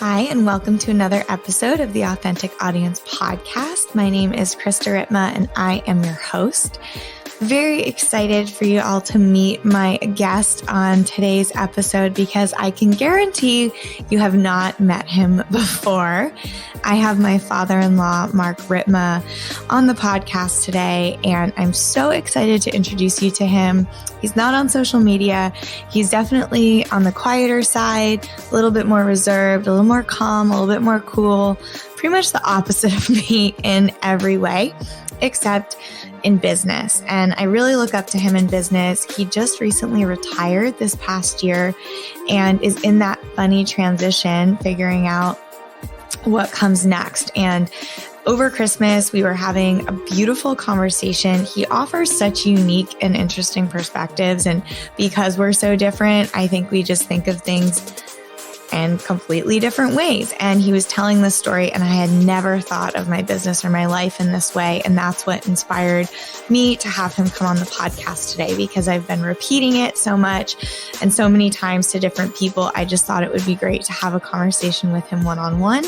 Hi, and welcome to another episode of the Authentic Audience Podcast. My name is Krista Ripma, and I am your host. Very excited for you all to meet my guest on today's episode because I can guarantee you have not met him before. I have my father-in-law, Mark Ripma, on the podcast today, and I'm so excited to introduce you to him. He's not on social media. He's definitely on the quieter side, a little bit more reserved, a little more calm, a little bit more cool, pretty much the opposite of me in every way, except in business. And I really look up to him in business. He just recently retired this past year and is in that funny transition, figuring out what comes next. And over Christmas, we were having a beautiful conversation. He offers such unique and interesting perspectives. And because we're so different, I think we just think of things in completely different ways. And he was telling this story, and I had never thought of my business or my life in this way. And that's what inspired me to have him come on the podcast today, because I've been repeating it so much and so many times to different people. I just thought it would be great to have a conversation with him one-on-one.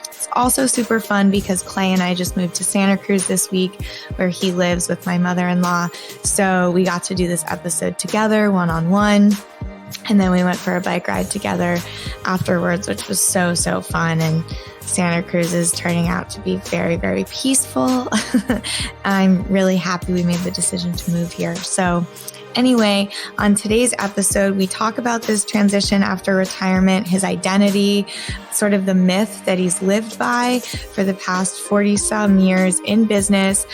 It's also super fun because Clay and I just moved to Santa Cruz this week, where he lives with my mother-in-law. So we got to do this episode together one-on-one. And then we went for a bike ride together afterwards, which was so fun. And Santa Cruz is turning out to be very, very peaceful. I'm really happy we made the decision to move here. So anyway, on today's episode, we talk about this transition after retirement, his identity, sort of the myth that he's lived by for the past 40-some years in business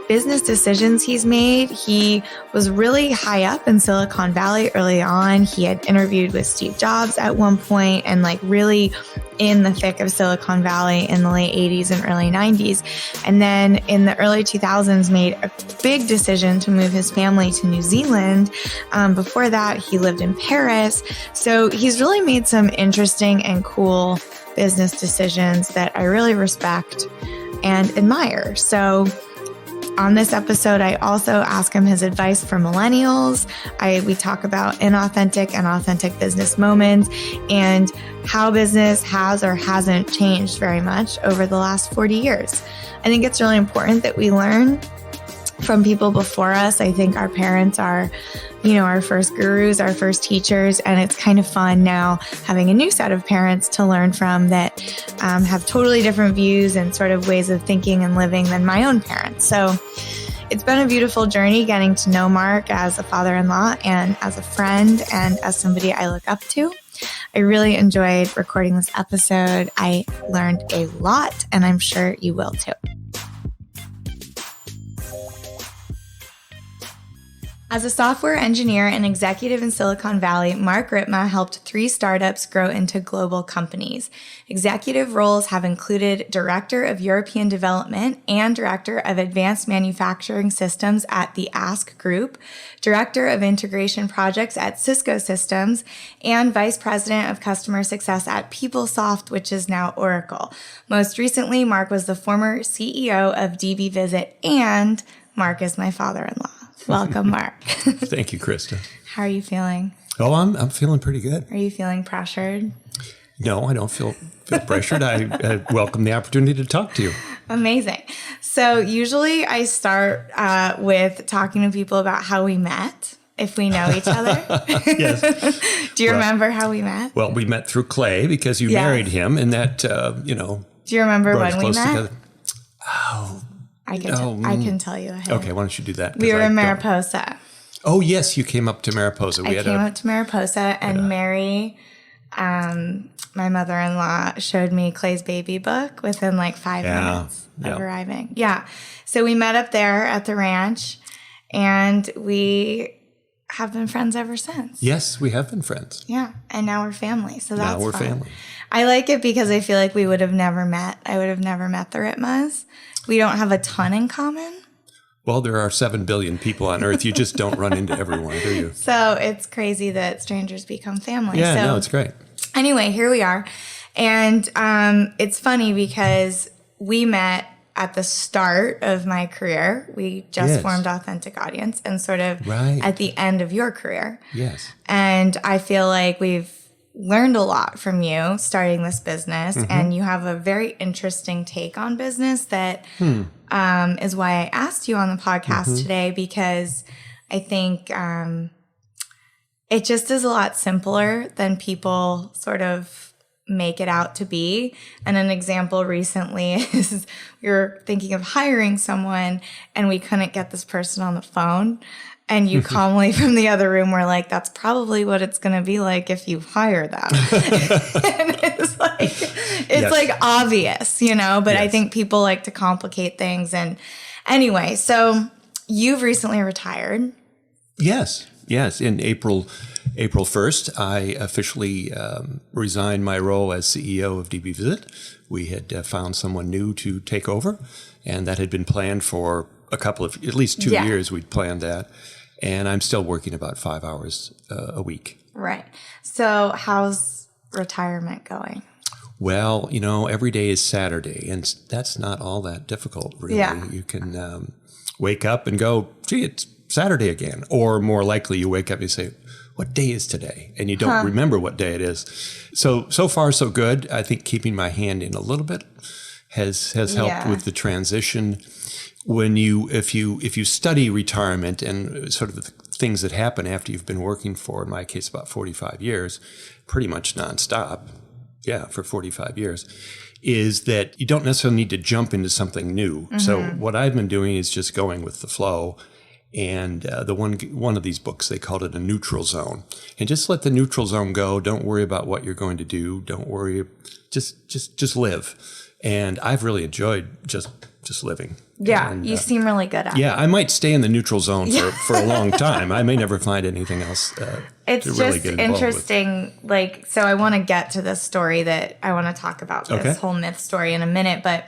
decisions he's made. He was really high up in Silicon Valley early on. He had interviewed with Steve Jobs at one point and really in the thick of Silicon Valley in the late 80s and early 90s. And then in the early 2000s made a big decision to move his family to New Zealand. Before that, he lived in Paris. So he's really made some interesting and cool business decisions that I really respect and admire. So on this episode, I also ask him his advice for millennials. We talk about inauthentic and authentic business moments and how business has or hasn't changed very much over the last 40 years. I think it's really important that we learn from people before us. I think our parents are, our first gurus, our first teachers, and it's kind of fun now having a new set of parents to learn from that have totally different views and sort of ways of thinking and living than my own parents. So it's been a beautiful journey getting to know Mark as a father-in-law and as a friend and as somebody I look up to. I really enjoyed recording this episode. I learned a lot, and I'm sure you will too. As a software engineer and executive in Silicon Valley, Mark Ripma helped 3 startups grow into global companies. Executive roles have included Director of European Development and Director of Advanced Manufacturing Systems at the Ask Group, Director of Integration Projects at Cisco Systems, and Vice President of Customer Success at PeopleSoft, which is now Oracle. Most recently, Mark was the former CEO of DB Visit, and Mark is my father-in-law. Welcome, Mark. Thank you, Krista. How are you feeling? Oh, I'm feeling pretty good. Are you feeling pressured? No, I don't feel pressured. I welcome the opportunity to talk to you. Amazing. So usually I start with talking to people about how we met, if we know each other. Yes. Do you remember how we met? Well, we met through Clay because you married him, and that, Do you remember when we met? Together. Oh, I can tell you. Okay, why don't you do that? We were in Mariposa. Oh, yes, you came up to Mariposa. I came up to Mariposa, and Mary, my mother-in-law, showed me Clay's baby book within 5 minutes of arriving. Yeah. So we met up there at the ranch, and we have been friends ever since. Yes, we have been friends. Yeah, and now we're family, so that's fun. Now we're family. I like it because I feel like we would have never met. I would have never met the Ripmas. We don't have a ton in common. Well, there are 7 billion people on Earth. You just don't run into everyone, do you? So it's crazy that strangers become family. Yeah, no, it's great. Anyway, here we are. And it's funny because we met at the start of my career. We just formed Authentic Audience and sort of at the end of your career. Yes. And I feel like we've learned a lot from you starting this business, and you have a very interesting take on business that is why I asked you on the podcast today, because I think it just is a lot simpler than people sort of make it out to be. And an example recently is we were thinking of hiring someone and we couldn't get this person on the phone. And you calmly from the other room were like, that's probably what it's going to be like if you hire them. And it's like obvious, but I think people like to complicate things. And anyway, so you've recently retired. Yes. In April 1st, I officially resigned my role as CEO of DB Visit. We had found someone new to take over, and that had been planned for at least 2 years. We'd planned that. And I'm still working about 5 hours a week. Right. So how's retirement going? Well, every day is Saturday, and that's not all that difficult, really. Yeah. You can wake up and go, gee, it's Saturday again. Or more likely, you wake up and you say, what day is today? And you don't remember what day it is. So far, so good. I think keeping my hand in a little bit has helped with the transition. If you study retirement and sort of the things that happen after you've been working for, in my case, about 45 years, pretty much nonstop, for 45 years, is that you don't necessarily need to jump into something new. So what I've been doing is just going with the flow. And one of these books, they called it a neutral zone. And just let the neutral zone go. Don't worry about what you're going to do. Don't worry. Just live. And I've really enjoyed just living. Yeah, and, you seem really good at it. Yeah, I might stay in the neutral zone for a long time. I may never find anything else it's to really just get involved interesting. With. So I want to get to this story that I want to talk about, this whole myth story in a minute. But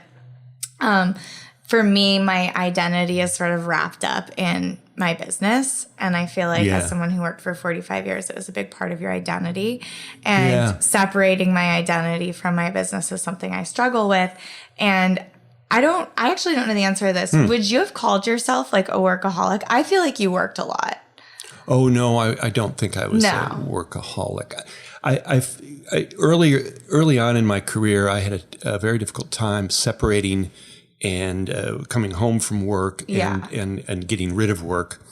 for me, my identity is sort of wrapped up in my business. And I feel like as someone who worked for 45 years, it was a big part of your identity. And separating my identity from my business is something I struggle with. And I actually don't know the answer to this. Would you have called yourself like a workaholic? I feel like you worked a lot. Oh, no, I don't think I was a workaholic. I early on in my career, I had a very difficult time separating and coming home from work and getting rid of work.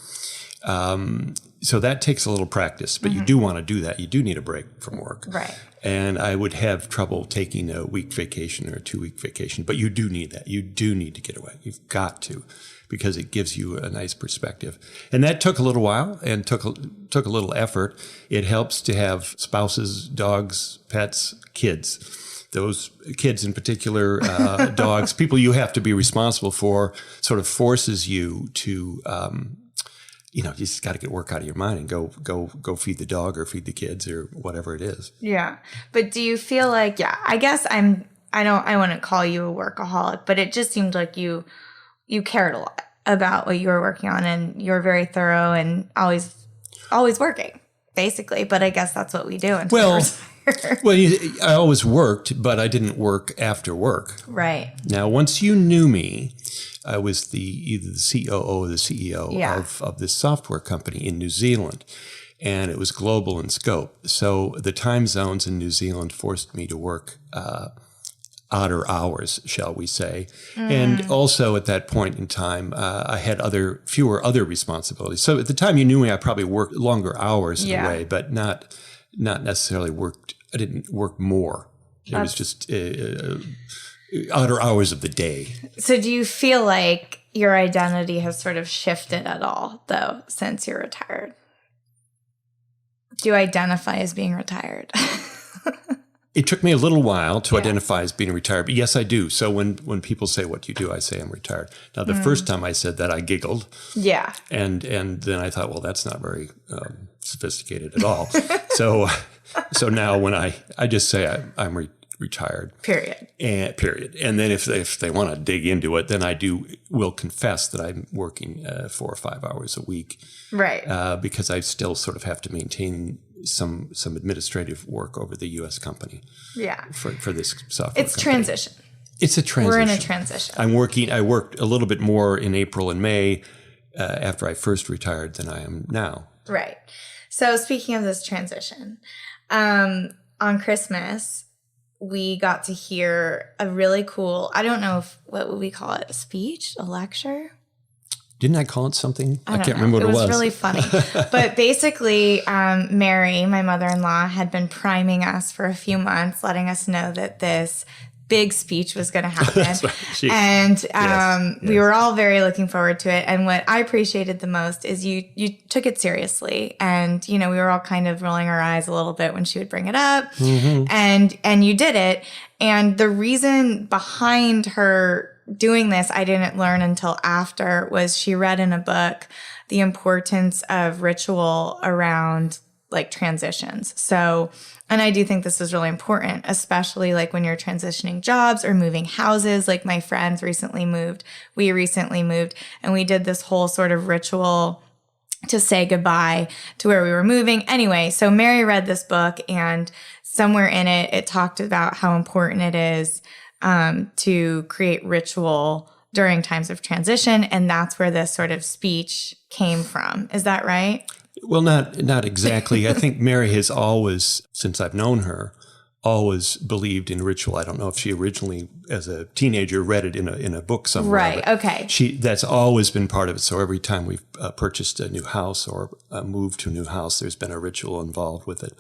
So that takes a little practice, but you do want to do that. You do need a break from work. Right. And I would have trouble taking a week vacation or a 2-week vacation, but you do need that. You do need to get away. You've got to, because it gives you a nice perspective. And that took a little while and took a little effort. It helps to have spouses, dogs, pets, kids. Those kids in particular, dogs, people you have to be responsible for, sort of forces you to, you just got to get work out of your mind and go feed the dog or feed the kids or whatever it is. Yeah. But do you feel like, I guess I wouldn't call you a workaholic, but it just seemed like you cared a lot about what you were working on, and you're very thorough and always working, basically. But I guess that's what we do. Well, I always worked, but I didn't work after work. Right. Now, once you knew me, I was either the COO or the CEO of this software company in New Zealand, and it was global in scope. So the time zones in New Zealand forced me to work odder hours, shall we say. And also at that point in time, I had fewer other responsibilities. So at the time you knew me, I probably worked longer hours in a way, but not necessarily I didn't work more. It was just outer hours of the day. So do you feel like your identity has sort of shifted at all, though, since you're retired? Do you identify as being retired? It took me a little while to identify as being retired, but yes, I do. So when people say, what do you do? I say I'm retired. Now, the first time I said that, I giggled. Yeah. And then I thought, well, that's not very sophisticated at all. So now when I just say I'm retired. Period. And then if they want to dig into it, then will confess that I'm working 4 or 5 hours a week. Right. Because I still sort of have to maintain some administrative work over the U.S. company. Yeah. For this software It's company. Transition. It's a transition. We're in a transition. I worked a little bit more in April and May after I first retired than I am now. Right. So speaking of this transition, on Christmas, we got to hear a really cool, I don't know what would we call it, a speech, a lecture? Didn't I call it something? I can't remember what it was. It was really funny. But basically, Mary, my mother-in-law, had been priming us for a few months, letting us know that this big speech was going to happen. That's right. And we were all very looking forward to it. And what I appreciated the most is you took it seriously. And, we were all kind of rolling our eyes a little bit when she would bring it up. Mm-hmm. And you did it. And the reason behind her doing this, I didn't learn until after, was she read in a book the importance of ritual around like transitions. So, and I do think this is really important, especially like when you're transitioning jobs or moving houses. Like my friends recently moved, we recently moved, and we did this whole sort of ritual to say goodbye to where we were moving. Anyway, so Mary read this book, and somewhere in it, it talked about how important it is to create ritual during times of transition. And that's where this sort of speech came from. Is that right? Well, not exactly. I think Mary has always, since I've known her, always believed in ritual. I don't know if she originally, as a teenager, read it in a book somewhere. Right. Okay. That's always been part of it. So every time we've purchased a new house or moved to a new house, there's been a ritual involved with it.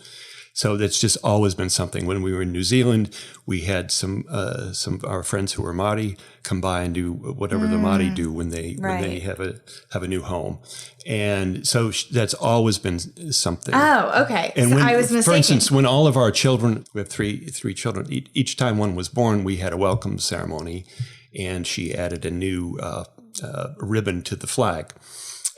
So that's just always been something. When we were in New Zealand, we had some of our friends who were Māori come by and do whatever the Māori do when they have a new home, and so that's always been something. Oh, okay. And so I was mistaken. For instance, when all of our children, we have three children, each time one was born, we had a welcome ceremony, and she added a new ribbon to the flag.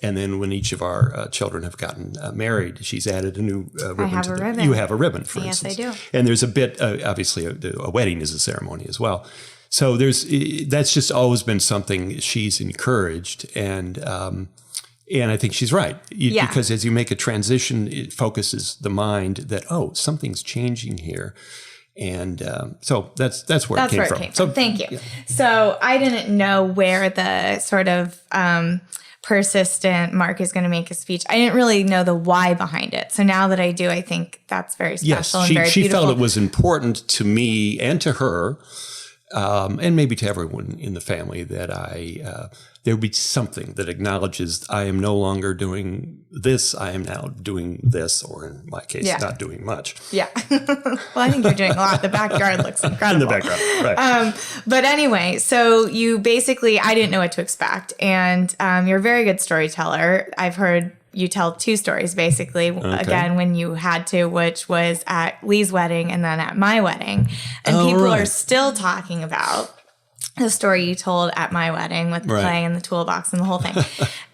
And then when each of our children have gotten married, she's added a new ribbon. I have a ribbon. You have a ribbon, for instance. Yes, I do. And there's a bit, obviously, a wedding is a ceremony as well. So that's just always been something she's encouraged, and I think she's right. Because as you make a transition, it focuses the mind that, something's changing here. And so that's where it came from. So thank you. Yeah. So I didn't know where the sort of persistent Mark is going to make a speech. I didn't really know the why behind it. So now that I do, I think that's very special and very beautiful. She felt it was important to me and to her, and maybe to everyone in the family, that there would be something that acknowledges I am no longer doing this, I am now doing this, or in my case, not doing much. Yeah. Well, I think you're doing a lot. The backyard looks incredible. In the background, right. But anyway, so you basically, I didn't know what to expect. And you're a very good storyteller. I've heard you tell two stories, basically, again, when you had to, which was at Lee's wedding and then at my wedding. And people are still talking about the story you told at my wedding with the play and the toolbox and the whole thing.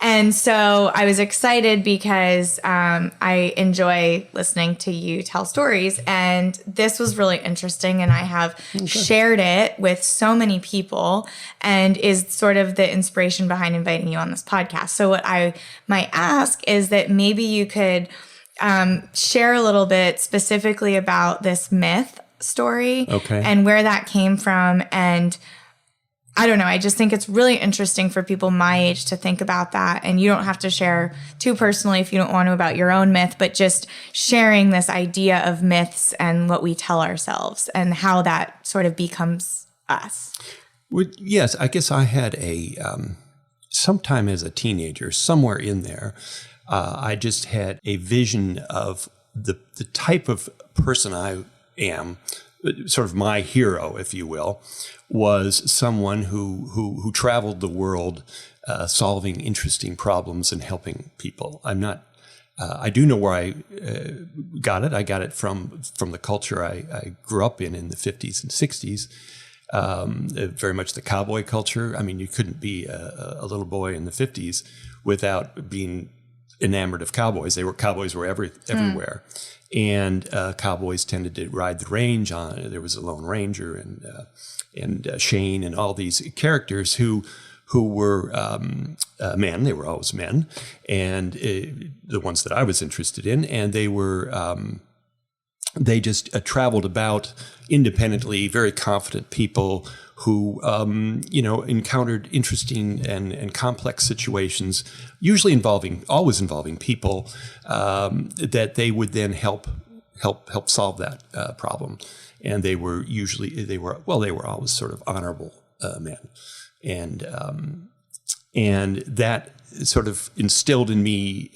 And so I was excited because I enjoy listening to you tell stories. And this was really interesting. And I have shared it with so many people, and is sort of the inspiration behind inviting you on this podcast. So what I might ask is that maybe you could share a little bit specifically about this myth story and where that came from. And I don't know. I just think it's really interesting for people my age to think about that. And you don't have to share too personally if you don't want to about your own myth, but just sharing this idea of myths and what we tell ourselves and how that sort of becomes us. Well, yes, I guess I had sometime as a teenager, somewhere in there, I just had a vision of the type of person I am, sort of my hero, if you will, was someone who traveled the world solving interesting problems and helping people. I'm not. I do know where I got it. I got it from the culture I grew up in the 50s and 60s. Very much the cowboy culture. I mean, you couldn't be a little boy in the 50s without being enamored of cowboys. Cowboys were everywhere. And cowboys tended to ride the range. There was a Lone Ranger and Shane and all these characters who were men. They were always men, and the ones that I was interested in. And they were they just traveled about independently, very confident people who encountered interesting and complex situations, always involving people, that they would then help help solve that problem. And they were always sort of honorable men, and that sort of instilled in me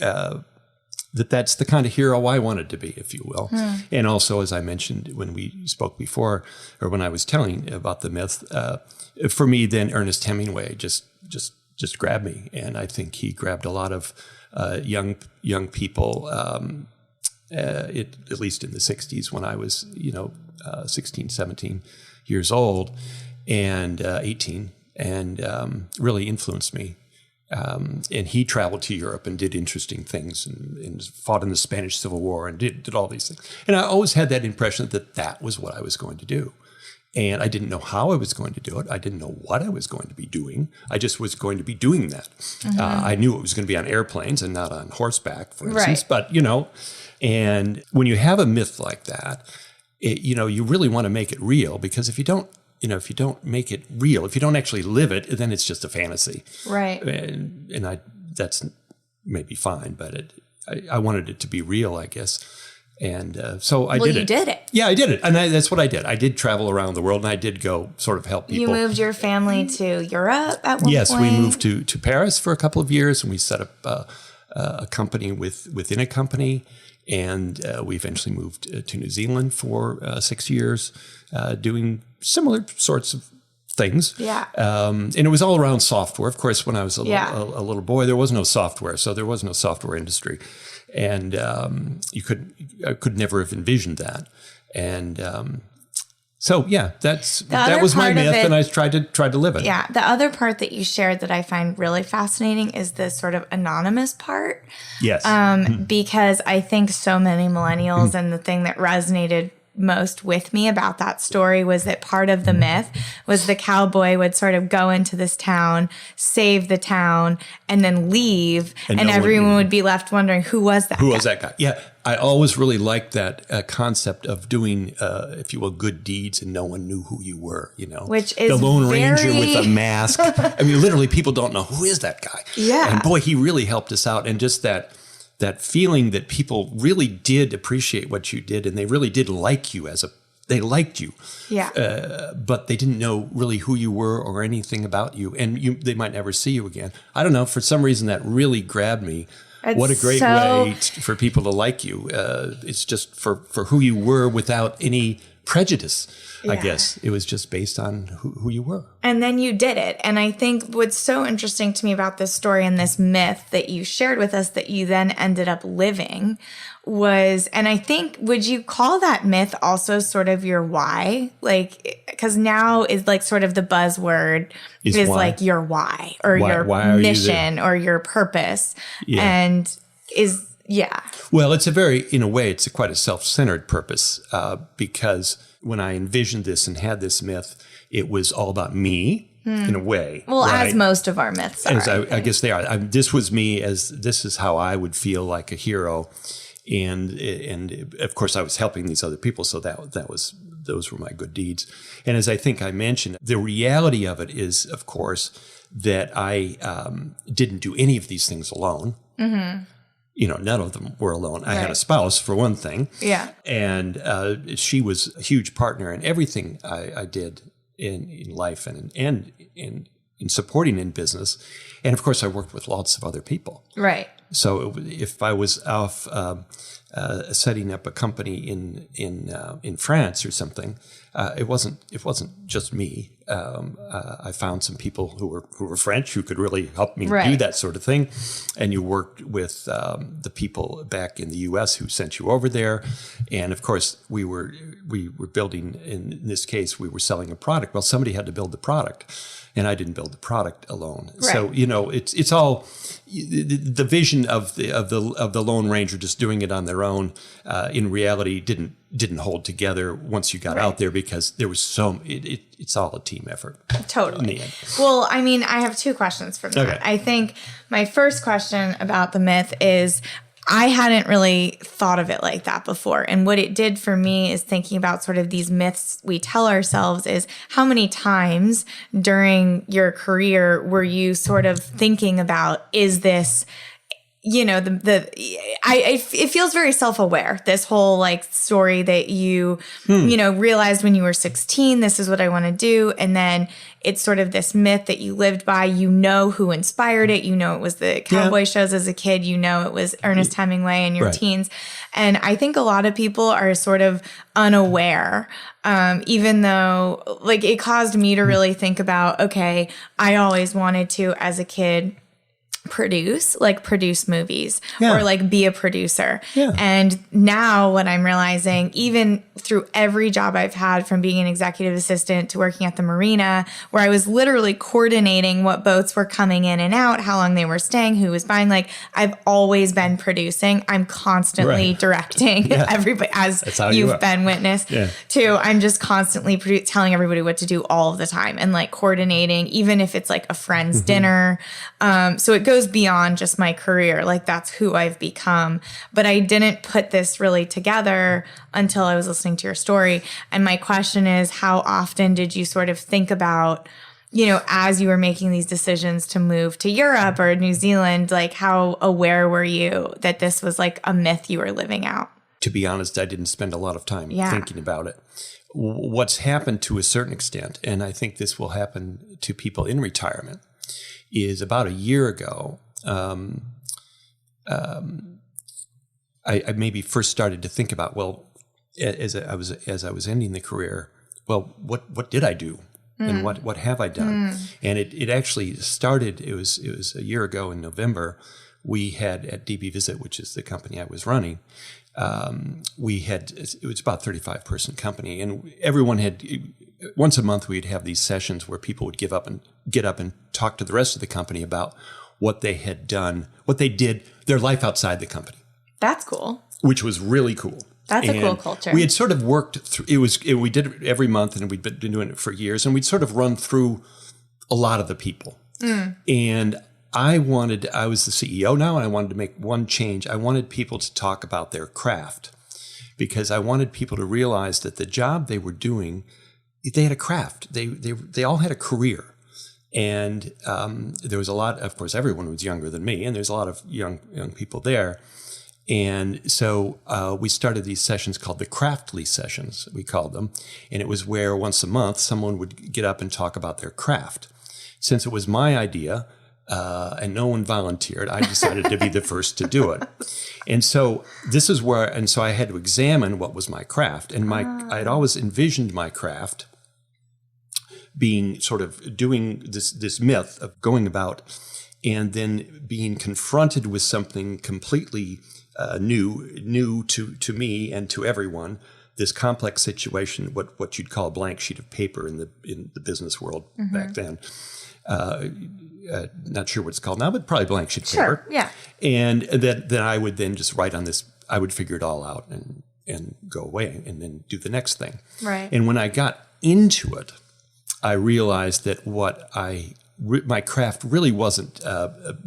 that's the kind of hero I wanted to be, if you will. And also, as I mentioned when we spoke before, or when I was telling about the myth, for me, then Ernest Hemingway just grabbed me, and I think he grabbed a lot of young people, at least in the 60s when I was 16, 17 years old, and 18, and really influenced me. And he traveled to Europe and did interesting things and fought in the Spanish Civil War and did all these things. And I always had that impression that was what I was going to do. And I didn't know how I was going to do it. I didn't know what I was going to be doing. I just was going to be doing that. I knew it was going to be on airplanes and not on horseback, for instance. But, and when you have a myth like that, you really want to make it real, because if you don't make it real, if you don't actually live it, then it's just a fantasy. Right. And that's maybe fine, but I wanted it to be real, I guess. And so I did it. Well, you did it. Yeah, I did it. And that's what I did. I did travel around the world, and I did go sort of help people. You moved your family to Europe at one point? Yes, we moved to Paris for a couple of years, and we set up a company within a company. And we eventually moved to New Zealand for 6 years, doing similar sorts of things. Yeah. And it was all around software. Of course, when I was a little boy, there was no software, so there was no software industry. And I could never have envisioned that. And so, yeah, that was my myth, and I tried to live it. Yeah. The other part that you shared that I find really fascinating is the sort of anonymous part. Yes. Because I think so many millennials, and the thing that resonated most with me about that story was that part of the myth was the cowboy would sort of go into this town, save the town, and then leave, and everyone would be left wondering, who was that guy? Was that guy? Yeah, I always really liked that concept of doing, if you will, good deeds, and no one knew who you were, Which is the Lone Ranger with a mask. I mean, literally, people don't know, who is that guy? Yeah. And boy, he really helped us out. And just that feeling that people really did appreciate what you did, and they really did like you they liked you. Yeah. But they didn't know really who you were or anything about you, and they might never see you again. I don't know, for some reason that really grabbed me. What a great way for people to like you. It's just for who you were without any prejudice. I guess it was just based on who you were. And then you did it. And I think what's so interesting to me about this story and this myth that you shared with us that you then ended up living was, and I think, would you call that myth also sort of your why? Like, because now is like sort of the buzzword is like your why or your mission or your purpose. Yeah. And well, it's quite a self-centered purpose, because when I envisioned this and had this myth, it was all about me in a way. Well, right? As most of our myths are. I guess they are. This was me, this is how I would feel like a hero. And of course I was helping these other people. So those were my good deeds. And as I think I mentioned, the reality of it is, of course, that I didn't do any of these things alone. Mm-hmm. None of them were alone. I had a spouse, for one thing. Yeah. And she was a huge partner in everything I did in life and in supporting in business. And, of course, I worked with lots of other people. Right. So if I was off setting up a company in France or something, it wasn't just me. I found some people who were French who could really help me do that sort of thing, and you worked with the people back in the U.S. who sent you over there, and of course we were building. In this case, we were selling a product. Well, somebody had to build the product, and I didn't build the product alone. Right. So it's all the vision of the Lone Ranger just doing it on their own. In reality, didn't hold together once you got out there, because there was it's all a team effort. Totally. In the end. Well, I mean, I have two questions from that. Okay. I think my first question about the myth is, I hadn't really thought of it like that before. And what it did for me is thinking about sort of these myths we tell ourselves is, how many times during your career were you sort of thinking about, is this it feels very self-aware, this whole like story that you realized when you were 16, this is what I want to do. And then it's sort of this myth that you lived by, who inspired it. It was the cowboy shows as a kid, it was Ernest Hemingway in your teens. And I think a lot of people are sort of unaware, even though like it caused me to really think about, okay, I always wanted to, as a kid, produce movies or like be a producer. Yeah. And now what I'm realizing, even through every job I've had, from being an executive assistant to working at the marina, where I was literally coordinating what boats were coming in and out, how long they were staying, who was buying, like I've always been producing. I'm constantly directing everybody, as you've been witness to. I'm just constantly telling everybody what to do all of the time, and like coordinating, even if it's like a friend's dinner. So it goes beyond just my career. Like that's who I've become. But I didn't put this really together until I was listening to your story. And my question is, how often did you sort of think about, as you were making these decisions to move to Europe or New Zealand, like how aware were you that this was like a myth you were living out? To be honest, I didn't spend a lot of time thinking about it. What's happened to a certain extent, and I think this will happen to people in retirement, is about a year ago, I maybe first started to think about, well, as I was ending the career, well, what did I do, and what have I done? And it actually started. It was a year ago in November. We had at DB Visit, which is the company I was running, it was about a 35-person company, and everyone had. Once a month, we'd have these sessions where people would get up and talk to the rest of the company about what they had done, what they did, their life outside the company. That's cool. Which was really cool. That's a cool culture. We had sort of worked through, we did it every month, and we'd been doing it for years, and we'd sort of run through a lot of the people. And I was the CEO now, and I wanted to make one change. I wanted people to talk about their craft, because I wanted people to realize that the job they were doing, they had a craft. They all had a career. And there was a lot, of course, everyone was younger than me, and there's a lot of young people there. And so we started these sessions called the Craftly sessions, we called them. And it was where once a month, someone would get up and talk about their craft. Since it was my idea, and no one volunteered, I decided to be the first to do it. And so so I had to examine what was my craft. And I'd always envisioned my craft being sort of doing this myth of going about and then being confronted with something completely new to me and to everyone, this complex situation, what you'd call a blank sheet of paper in the business world back then. Not sure what it's called now, but probably blank sheet of paper. Yeah. And then I would then just write on this, I would figure it all out and go away and then do the next thing. Right. And when I got into it, I realized that my craft really wasn't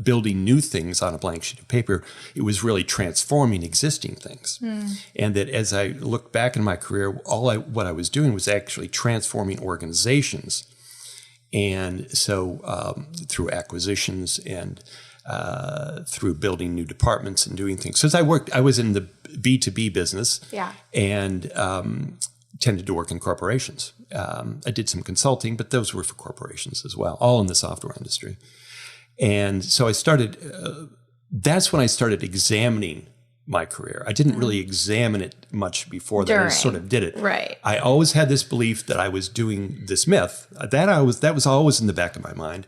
building new things on a blank sheet of paper. It was really transforming existing things. And that as I look back in my career, what I was doing was actually transforming organizations. And so through acquisitions and through building new departments and doing things. Since I was in the B2B business and tended to work in corporations. I did some consulting, but those were for corporations as well, all in the software industry. And so that's when I started examining my career. I didn't really examine it much before that. I sort of did it. Right. I always had this belief that I was doing this myth. That was always in the back of my mind.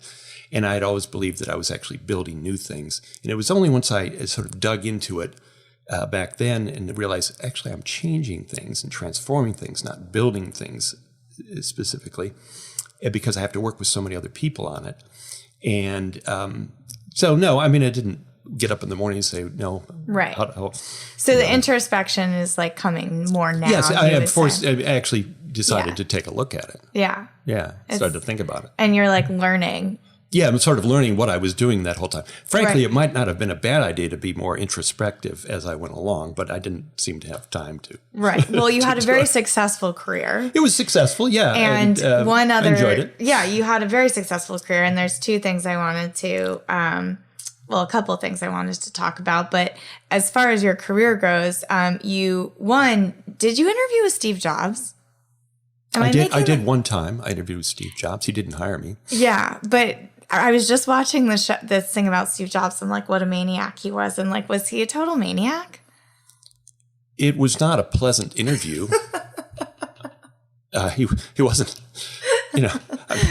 And I had always believed that I was actually building new things. And it was only once I sort of dug into it back then and realized, actually, I'm changing things and transforming things, not building things specifically, because I have to work with so many other people on it. And so, no, I mean, I didn't get up in the morning and say, no. Right. So the introspection is like coming more now. Yes, I actually decided to take a look at it. Yeah. Yeah, started to think about it. And you're like learning. Yeah, I'm sort of learning what I was doing that whole time. Frankly, it might not have been a bad idea to be more introspective as I went along, but I didn't seem to have time to. Right. Well, you had a very successful career. It was successful, yeah. And I enjoyed it. Yeah, you had a very successful career, and there's two things I wanted to well, a couple of things I wanted to talk about. But as far as your career goes, did you interview with Steve Jobs? I did one time. I interviewed with Steve Jobs. He didn't hire me. Yeah, but I was just watching this thing about Steve Jobs and like what a maniac he was. And like, was he a total maniac? It was not a pleasant interview. He wasn't,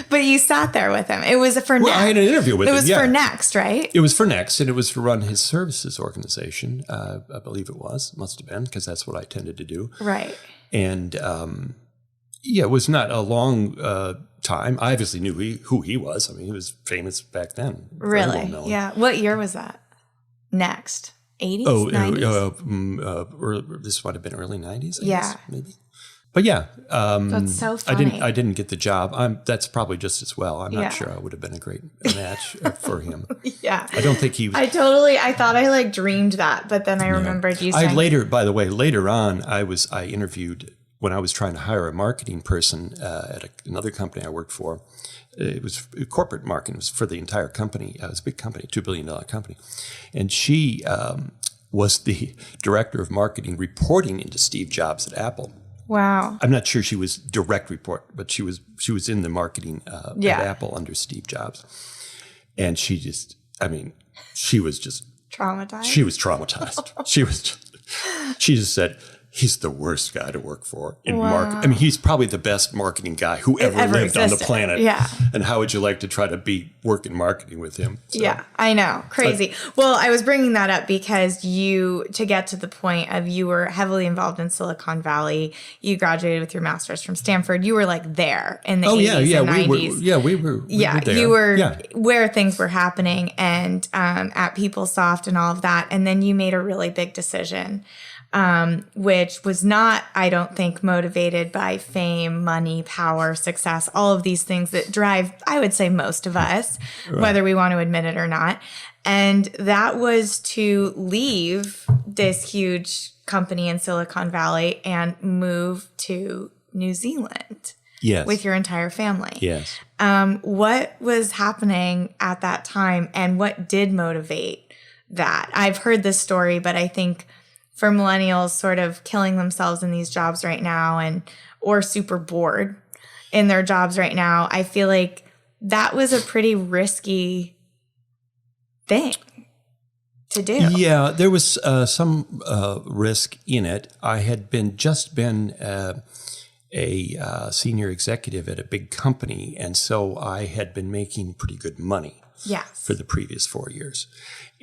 But you sat there with him. It was for Next. I had an interview with him. It was for Next, right? It was for Next, and it was to run his services organization. I believe it must have been, because that's what I tended to do. Right. And it was not a long time. I obviously knew who he was. I mean, he was famous back then. Really? Yeah. What year was that? Next. 80s? 90s? This might have been early 90s, I guess, maybe. But yeah, that's so funny. I didn't get the job. That's probably just as well. I'm not sure I would have been a great match for him. Yeah, I don't think he. I thought I like dreamed that, but then I remembered you saying. Later on, I interviewed when I was trying to hire a marketing person at another company I worked for. It was corporate marketing. It was for the entire company. It was a big company, $2 billion company, and she was the director of marketing, reporting into Steve Jobs at Apple. Wow. I'm not sure she was direct report, but she was in the marketing at Apple under Steve Jobs. And she was just traumatized. She was traumatized. She just said, he's the worst guy to work for in marketing. I mean, he's probably the best marketing guy who ever lived on the planet. Yeah. And how would you like to try to work in marketing with him? So, yeah, I know. Crazy. Well, I was bringing that up because to get to the point of you were heavily involved in Silicon Valley. You graduated with your master's from Stanford. You were like there in the 80s and 90s. We were there. You were where things were happening and at PeopleSoft and all of that. And then you made a really big decision. Which was not, I don't think, motivated by fame, money, power, success, all of these things that drive, I would say, most of us, whether we want to admit it or not. And that was to leave this huge company in Silicon Valley and move to New Zealand with your entire family. Yes. What was happening at that time and what did motivate that? I've heard this story, but I think for millennials sort of killing themselves in these jobs right now or super bored in their jobs right now, I feel like that was a pretty risky thing to do. Yeah, there was some risk in it. I had been a senior executive at a big company, and so I had been making pretty good money for the previous 4 years.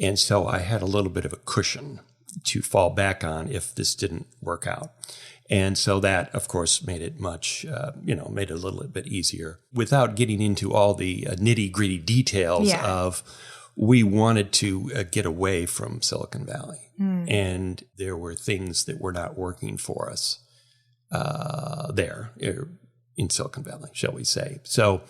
And so I had a little bit of a cushion to fall back on if this didn't work out. And so that, of course, made it made it a little bit easier without getting into all the nitty-gritty details of we wanted to get away from Silicon Valley. And there were things that were not working for us there in Silicon Valley, shall we say. So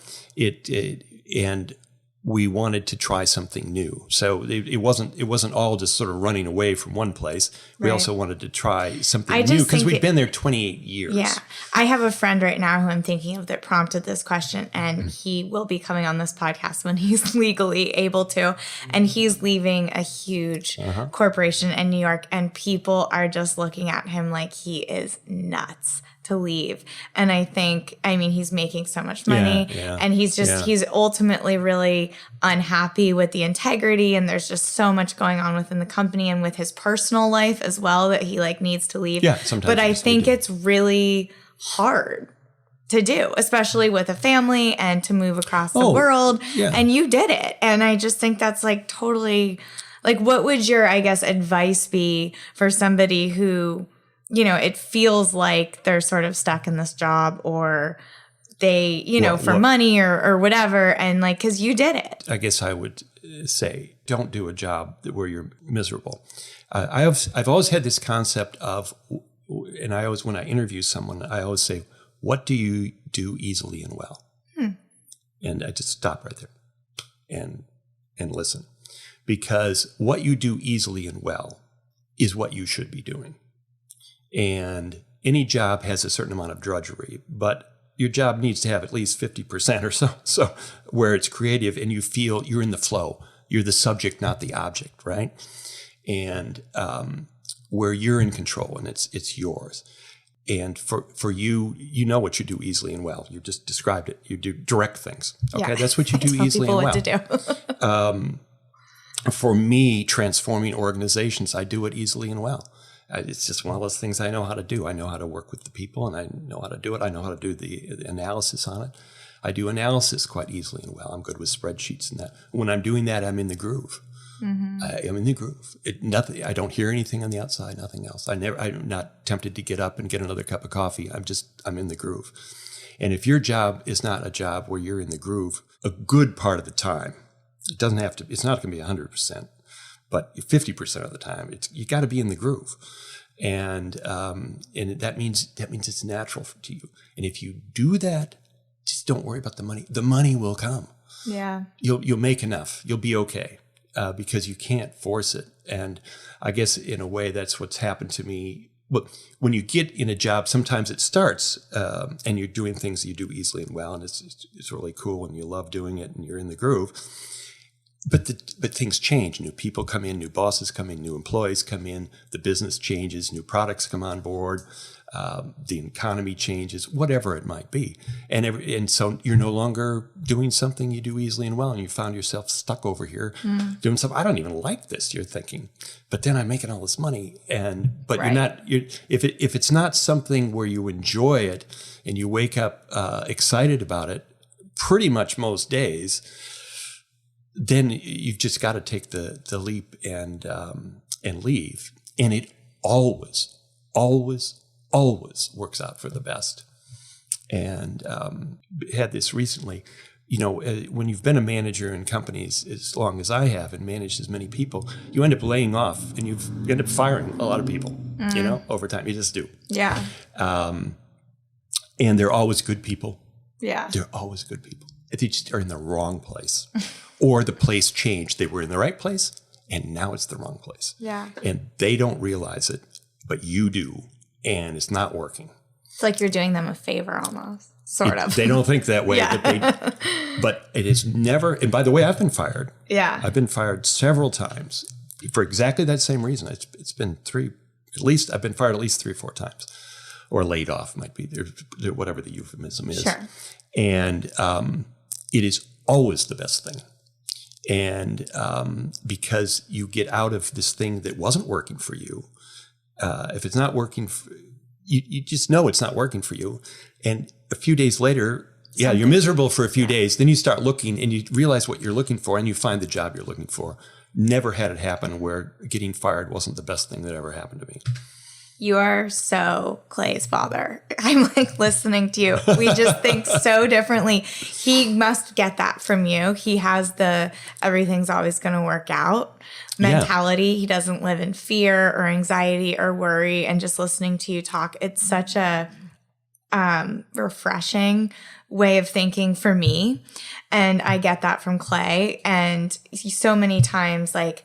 and we wanted to try something new. So it wasn't all just sort of running away from one place. We also wanted to try something new because we'd been there 28 years. Yeah. I have a friend right now who I'm thinking of that prompted this question, and he will be coming on this podcast when he's legally able to. And he's leaving a huge corporation in New York, and people are just looking at him like he is nuts to leave. And I think, he's making so much money and he's ultimately really unhappy with the integrity, and there's just so much going on within the company and with his personal life as well that he needs to leave. Yeah, sometimes. But I think it's really hard to do, especially with a family and to move across the world. Yeah. And you did it. And I just think that's totally what would your, advice be for somebody who, it feels like they're sort of stuck in this job, or they, for money or whatever. And cause you did it. I guess I would say, don't do a job where you're miserable. I've always had this concept of, and when I interview someone, I always say, what do you do easily and well? And I just stop right there and listen, because what you do easily and well is what you should be doing. And any job has a certain amount of drudgery, but your job needs to have at least 50% or so where it's creative and you feel you're in the flow. You're the subject, not the object, right? And where you're in control and it's yours. And for you, you know what you do easily and well. You just described it. You do direct things. Okay, that's what you do easily and well. Tell people what to do. For me, transforming organizations, I do it easily and well. It's just one of those things I know how to do. I know how to work with the people, and I know how to do it. I know how to do the analysis on it. I do analysis quite easily and well. I'm good with spreadsheets and that. When I'm doing that, I'm in the groove. Mm-hmm. I'm in the groove. Nothing. I don't hear anything on the outside. Nothing else. I'm not tempted to get up and get another cup of coffee. I'm in the groove. And if your job is not a job where you're in the groove, a good part of the time, it doesn't have to. It's not going to be 100%, but 50% of the time, you got to be in the groove. And that means it's natural to you. And if you do that, just don't worry about the money. The money will come. Yeah. You'll make enough. You'll be okay. Because you can't force it. And I guess in a way, that's what's happened to me. Well, when you get in a job, sometimes it starts and you're doing things that you do easily and well, and it's really cool and you love doing it and you're in the groove. But things change. New people come in, new bosses come in, new employees come in, the business changes, new products come on board, the economy changes, whatever it might be. And so you're no longer doing something you do easily and well, and you found yourself stuck over here doing something. I don't even like this, you're thinking. But then I'm making all this money. But right. If it's not something where you enjoy it and you wake up excited about it pretty much most days, then you've just got to take the leap and leave. And it always works out for the best. And had this recently, when you've been a manager in companies as long as I have and managed as many people, you end up laying off and you end up firing a lot of people, over time. You just do. Yeah. And they're always good people. Yeah. They're always good people. They just are in the wrong place. Or the place changed. They were in the right place and now it's the wrong place. Yeah. And they don't realize it, but you do. And it's not working. It's like you're doing them a favor almost, sort of. They don't think that way, yeah. but it is never, and by the way, I've been fired. Yeah. I've been fired several times for exactly that same reason. It's been I've been fired at least 3 or 4 times, or laid off might be, whatever the euphemism is. Sure. And it is always the best thing. And because you get out of this thing that wasn't working for you. If it's not working, you just know it's not working for you. And a few days later, you're miserable for a few days. Then you start looking and you realize what you're looking for and you find the job you're looking for. Never had it happen where getting fired wasn't the best thing that ever happened to me. You are so Clay's father. I'm like listening to you. We just think so differently. He must get that from you. He has the everything's always going to work out mentality. Yeah. He doesn't live in fear or anxiety or worry. And just listening to you talk, it's such a refreshing way of thinking for me. And I get that from Clay. And so many times, like,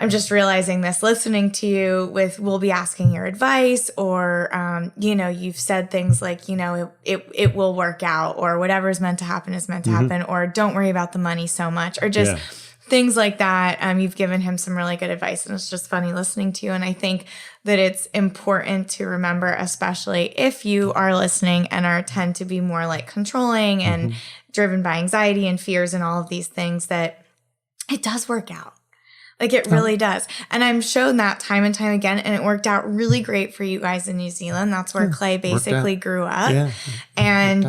I'm just realizing this listening to you we'll be asking your advice or, you've said things like, it will work out or whatever's meant to happen is meant to happen or don't worry about the money so much or just things like that. You've given him some really good advice and it's just funny listening to you. And I think that it's important to remember, especially if you are listening and tend to be more like controlling and driven by anxiety and fears and all of these things, that it does work out. Like it really does. And I'm shown that time and time again. And it worked out really great for you guys in New Zealand. That's where Clay basically grew up. Yeah. And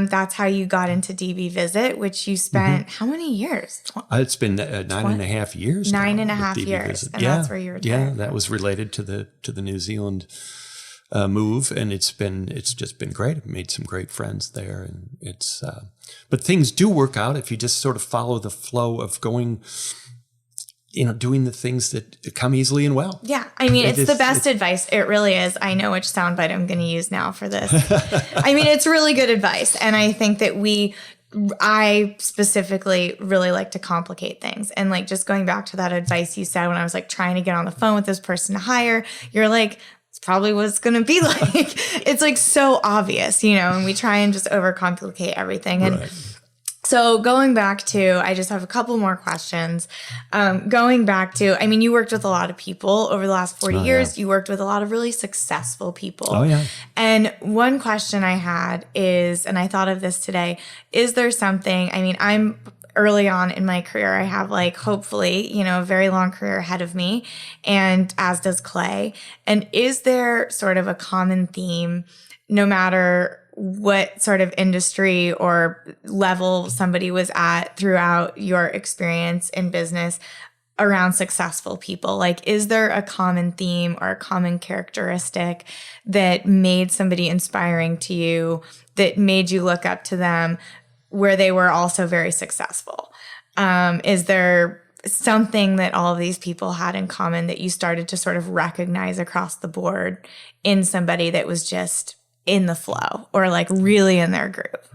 that's how you got into DB Visit, which you spent how many years? It's been 9.5 years. 9.5 years. Visit. And that's where you were Yeah, that was related to the New Zealand move. And it's just been great. I've made some great friends there. And but things do work out if you just sort of follow the flow of going, doing the things that come easily and well. Yeah. I mean, it's the best advice. It really is. I know which soundbite I'm going to use now for this. I mean, it's really good advice. And I think that I specifically really like to complicate things. And like just going back to that advice you said when I was like trying to get on the phone with this person to hire, you're like, it's probably what it's going to be like. It's like so obvious, and we try and just overcomplicate everything. And So going back to, I just have a couple more questions. Going back to, I mean, you worked with a lot of people over the last 40 years. You worked with a lot of really successful people. Oh, yeah. And one question I had is, and I thought of this today, is there something, I mean, I'm early on in my career. I have like, hopefully, a very long career ahead of me, and as does Clay. And is there sort of a common theme, no matter what sort of industry or level somebody was at throughout your experience in business, around successful people? Like, is there a common theme or a common characteristic that made somebody inspiring to you, that made you look up to them, where they were also very successful? Is there something that all of these people had in common that you started to sort of recognize across the board in somebody that was just in the flow or like really in their groove?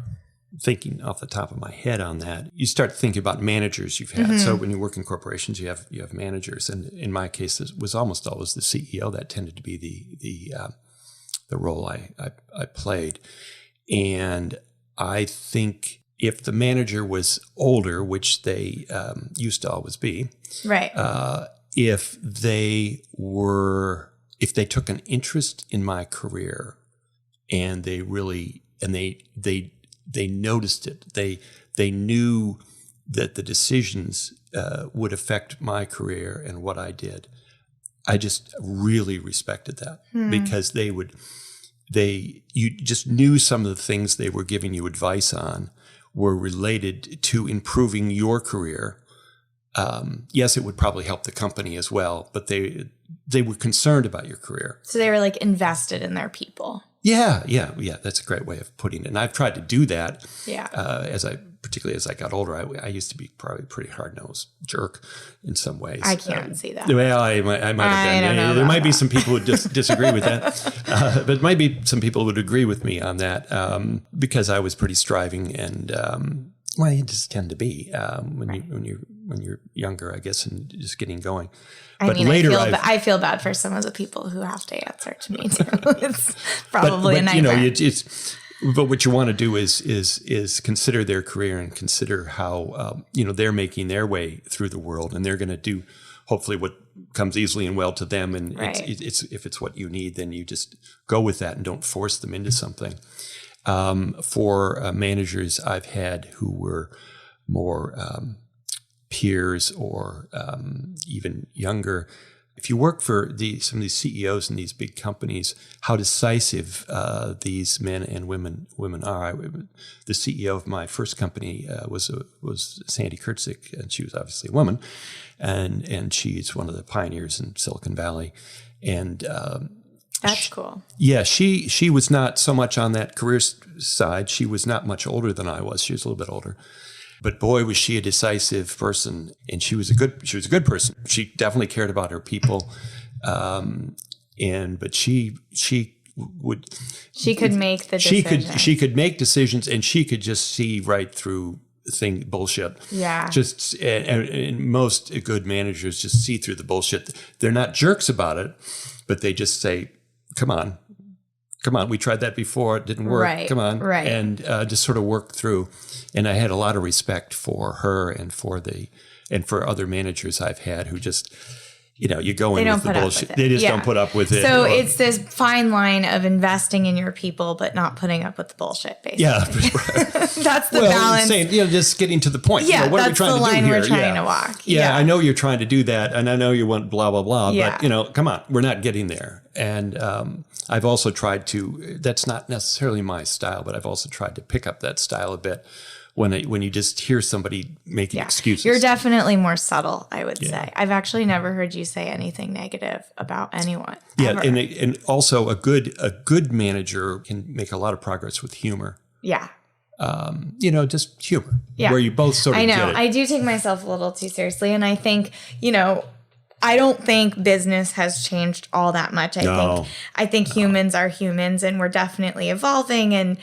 Thinking off the top of my head on that, you start thinking about managers you've had. So when you work in corporations, you have managers, and in my case, it was almost always the CEO that tended to be the role I played. And I think if the manager was older, which they used to always be, right? If they took an interest in my career, and they really, and they noticed it. They knew that the decisions would affect my career and what I did. I just really respected that because you just knew some of the things they were giving you advice on were related to improving your career. Yes, it would probably help the company as well, but they were concerned about your career. So they were like invested in their people. Yeah. That's a great way of putting it. And I've tried to do that. Yeah. Particularly as I got older, I used to be probably a pretty hard-nosed jerk in some ways. I can't see that. Well, I might have been. There might be some people who disagree with that, but might be some people would agree with me on that because I was pretty striving and well, you just tend to be when you're younger, I guess, and just getting going. But later, I feel bad for some of the people who have to answer to me too. It's probably a nightmare. But what you want to do is consider their career and consider how they're making their way through the world, and they're going to do hopefully what comes easily and well to them. And it's if it's what you need, then you just go with that and don't force them into something. For managers I've had who were more peers or even younger, if you work for some of these CEOs in these big companies, how decisive these men and women are. The CEO of my first company was Sandy Kurtzik, and she was obviously a woman, and she's one of the pioneers in Silicon Valley, and that's cool. Yeah, she was not so much on that career side. She was not much older than I was. She was a little bit older. But boy, was she a decisive person, and she was a good person. She definitely cared about her people, but she could make the decision. She could make decisions, and she could just see right through bullshit. Yeah. And most good managers just see through the bullshit. They're not jerks about it, but they just say, "Come on, we tried that before. It didn't work. Right, come on." Right. And just sort of work through. And I had a lot of respect for her and for other managers I've had who just, you go in with the bullshit. They just don't put up with it. So it's this fine line of investing in your people, but not putting up with the bullshit, basically. Yeah. That's the balance. Just getting to the point. Yeah, what are we trying to do here? that's the line we're trying to walk. Yeah, I know you're trying to do that, and I know you want blah, blah, blah, but, come on, we're not getting there. And I've also tried to, that's not necessarily my style, but I've also tried to pick up that style a bit when you just hear somebody making excuses. You're definitely more subtle, I would say. I've actually never heard you say anything negative about anyone. Yeah, ever. and also a good manager can make a lot of progress with humor. Yeah. Just humor. Yeah. Where you both sort of I know. get it. I do take myself a little too seriously, and I think, I don't think business has changed all that much. I think humans are humans, and we're definitely evolving and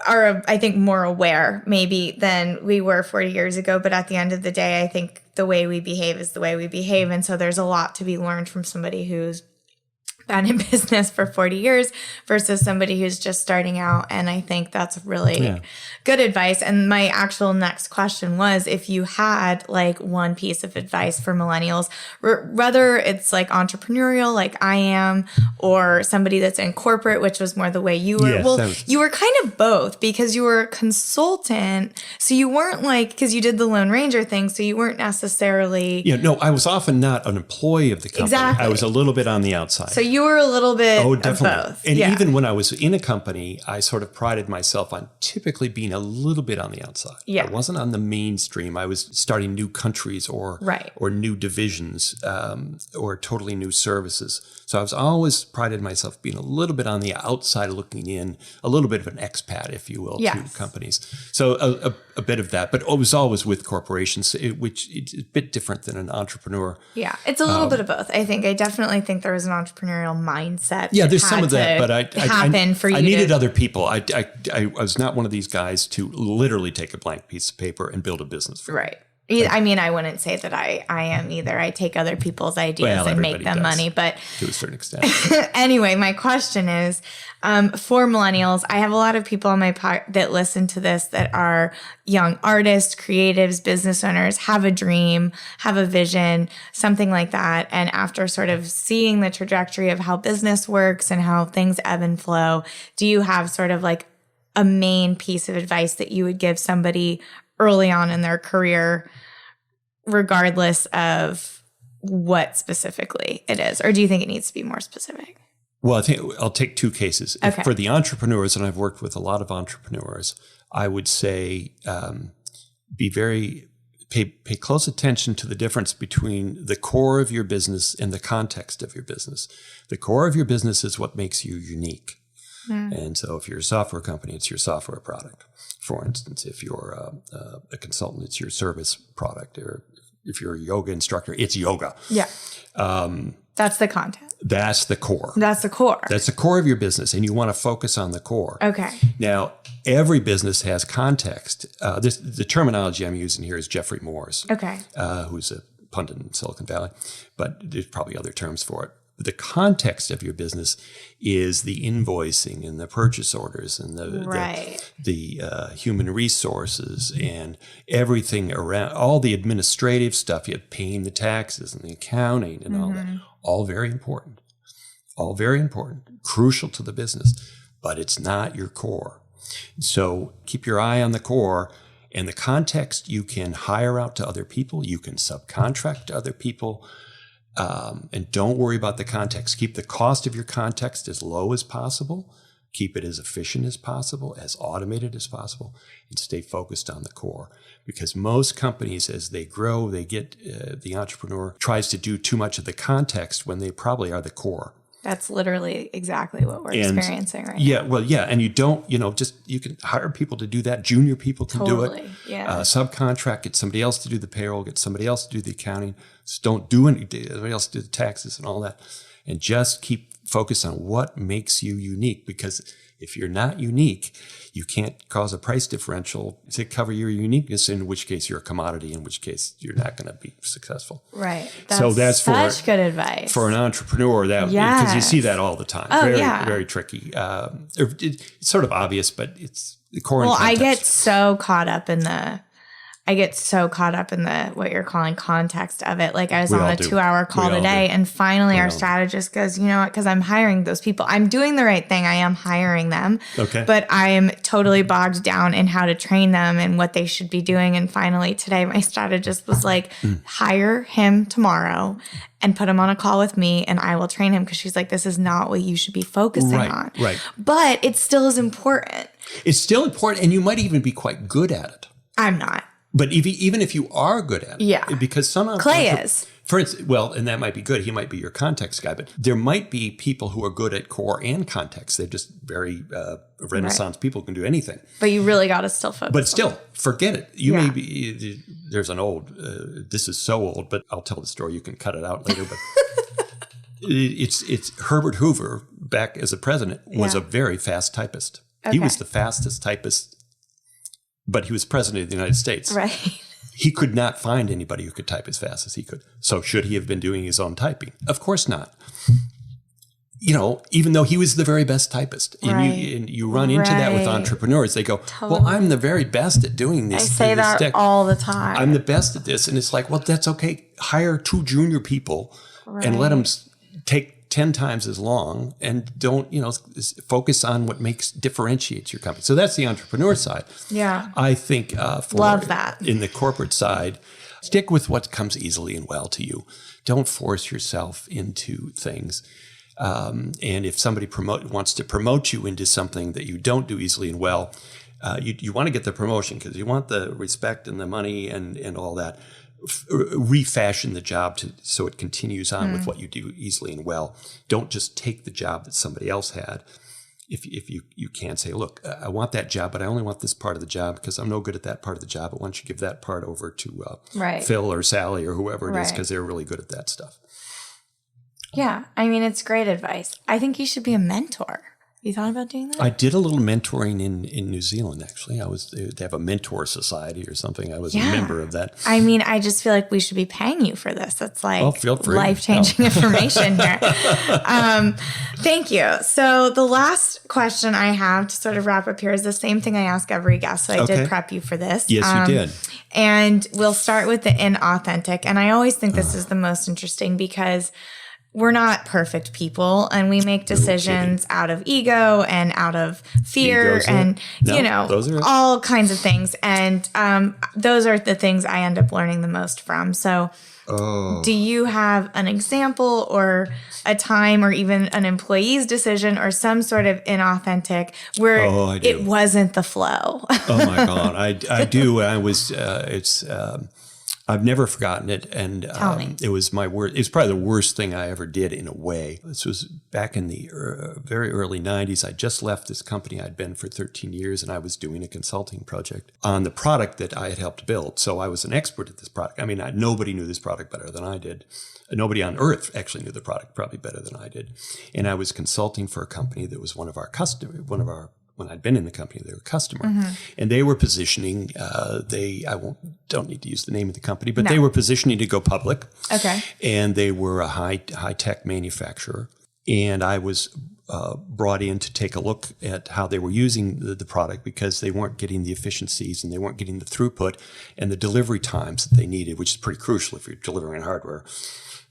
are, I think, more aware maybe than we were 40 years ago. But at the end of the day, I think the way we behave is the way we behave. And so there's a lot to be learned from somebody who's been in business for 40 years versus somebody who's just starting out. And I think that's really good advice. And my actual next question was, if you had like one piece of advice for millennials, whether it's like entrepreneurial, like I am, or somebody that's in corporate, which was more the way you were. Yes, you were kind of both, because you were a consultant. So you weren't like, because you did the Lone Ranger thing. So you weren't necessarily. No, I was often not an employee of the company. Exactly. I was a little bit on the outside. So you were a little bit definitely. of both. And even when I was in a company, I sort of prided myself on typically being a little bit on the outside. Yeah. I wasn't on the mainstream. I was starting new countries or new divisions or totally new services. So I was always prided myself being a little bit on the outside looking in, a little bit of an expat, if you will, to companies. So a bit of that, but it was always with corporations, which it's a bit different than an entrepreneur. Yeah, it's a little bit of both. I definitely think there was an entrepreneurial mindset. Yeah, there's some of that, but I needed other people. I was not one of these guys to literally take a blank piece of paper and build a business for right. I mean, I wouldn't say that I am either. I take other people's ideas and make them money, but to a certain extent. Anyway, my question is, for millennials, I have a lot of people on my that listen to this that are young artists, creatives, business owners, have a dream, have a vision, something like that. And after sort of seeing the trajectory of how business works and how things ebb and flow, do you have sort of like a main piece of advice that you would give somebody early on in their career, regardless of what specifically it is? Or do you think it needs to be more specific? Well, I think I'll take two cases. Okay. For the entrepreneurs, and I've worked with a lot of entrepreneurs, I would say pay close attention to the difference between the core of your business and the context of your business. The core of your business is what makes you unique. And so if you're a software company, it's your software product. For instance, if you're a consultant, it's your service product. Or if you're a yoga instructor, it's yoga. Yeah. That's the content. That's the core. That's the core. That's the core of your business, and you want to focus on the core. Okay. Now, every business has context. The terminology I'm using here is Jeffrey Moore's. Okay. Who's a pundit in Silicon Valley, but there's probably other terms for it. The context of your business is the invoicing and the purchase orders and the human resources and everything around, all the administrative stuff. You have paying the taxes and the accounting and all that. All very important. All very important. Crucial to the business, but it's not your core. So keep your eye on the core. And the context you can hire out to other people. You can subcontract to other people. And don't worry about the context. Keep the cost of your context as low as possible. Keep it as efficient as possible, as automated as possible, and stay focused on the core. Because most companies, as they grow, they get the entrepreneur tries to do too much of the context when they probably are the core. That's literally exactly what we're experiencing right now. Well, yeah. And you don't, you can hire people to do that. Junior people can do it. Yeah. Subcontract, get somebody else to do the payroll, get somebody else to do the accounting. Just don't do anything. Somebody else do the taxes and all that. And just keep focused on what makes you unique. Because if you're not unique, you can't cause a price differential to cover your uniqueness, in which case you're a commodity, in which case you're not going to be successful. Right. That's such good advice. For an entrepreneur, because you see that all the time. Oh, very tricky. It's sort of obvious, but it's the core. Well, I get so caught up in what you're calling context of it. Like I was on a 2-hour call today, and finally our strategist goes, you know what, because I'm hiring those people. I'm doing the right thing. I am hiring them. Okay. But I am totally bogged down in how to train them and what they should be doing. And finally today, my strategist was like, hire him tomorrow and put him on a call with me and I will train him. Because she's like, this is not what you should be focusing on. Right. But it still is important. It's still important. And you might even be quite good at it. I'm not. But even if you are good at it, because some Clay is. For instance, and that might be good. He might be your context guy, but there might be people who are good at core and context. They're just very Renaissance people, can do anything. But you really got to still focus. But still, forget it. You may be. There's an old. This is so old, but I'll tell the story. You can cut it out later. But it's Herbert Hoover, back as a president, was a very fast typist. Okay. He was the fastest typist. But he was president of the United States. Right. He could not find anybody who could type as fast as he could. So should he have been doing his own typing? Of course not. even though he was the very best typist. And you run into that with entrepreneurs. They go, totally. Well, I'm the very best at doing this. I say that all the time. I'm the best at this. And it's like, well, that's okay. Hire 2 junior people and let them take 10 times as long, and don't, focus on what differentiates your company. So that's the entrepreneur side. Yeah. I think love that. In the corporate side, stick with what comes easily and well to you. Don't force yourself into things. And if somebody wants to promote you into something that you don't do easily and well, you want to get the promotion because you want the respect and the money and all that. Refashion the job so it continues on with what you do easily and well. Don't just take the job that somebody else had. If you can't say, look, I want that job, but I only want this part of the job because I'm no good at that part of the job. But why don't you give that part over to Phil or Sally or whoever it is, because they're really good at that stuff. Yeah. I mean, it's great advice. I think you should be a mentor. You thought about doing that? I did a little mentoring in New Zealand, actually. They have a mentor society or something. I was a member of that. I mean, I just feel like we should be paying you for this. It's like feel free. Life-changing information here. Thank you. So the last question I have to sort of wrap up here is the same thing I ask every guest. So I did prep you for this. Yes, you did. And we'll start with the inauthentic. And I always think this is the most interesting because we're not perfect people, and we make decisions out of ego and out of fear and, all kinds of things. And those are the things I end up learning the most from. So do you have an example or a time or even an employee's decision or some sort of inauthentic where it wasn't the flow? Oh, my God. I do. I've never forgotten it, and it was my worst. It's probably the worst thing I ever did in a way. This was back in the very early 90s. I just left this company I'd been for 13 years, and I was doing a consulting project on the product that I had helped build. So I was an expert at this product. I mean, nobody knew this product better than I did. Nobody on earth actually knew the product probably better than I did. And I was consulting for a company that was one of our customers, when I'd been in the company, they were a customer, and they were positioning. Don't need to use the name of the company, but they were positioning to go public. Okay, and they were a high tech manufacturer, and I was brought in to take a look at how they were using the product because they weren't getting the efficiencies and they weren't getting the throughput and the delivery times that they needed, which is pretty crucial if you're delivering hardware.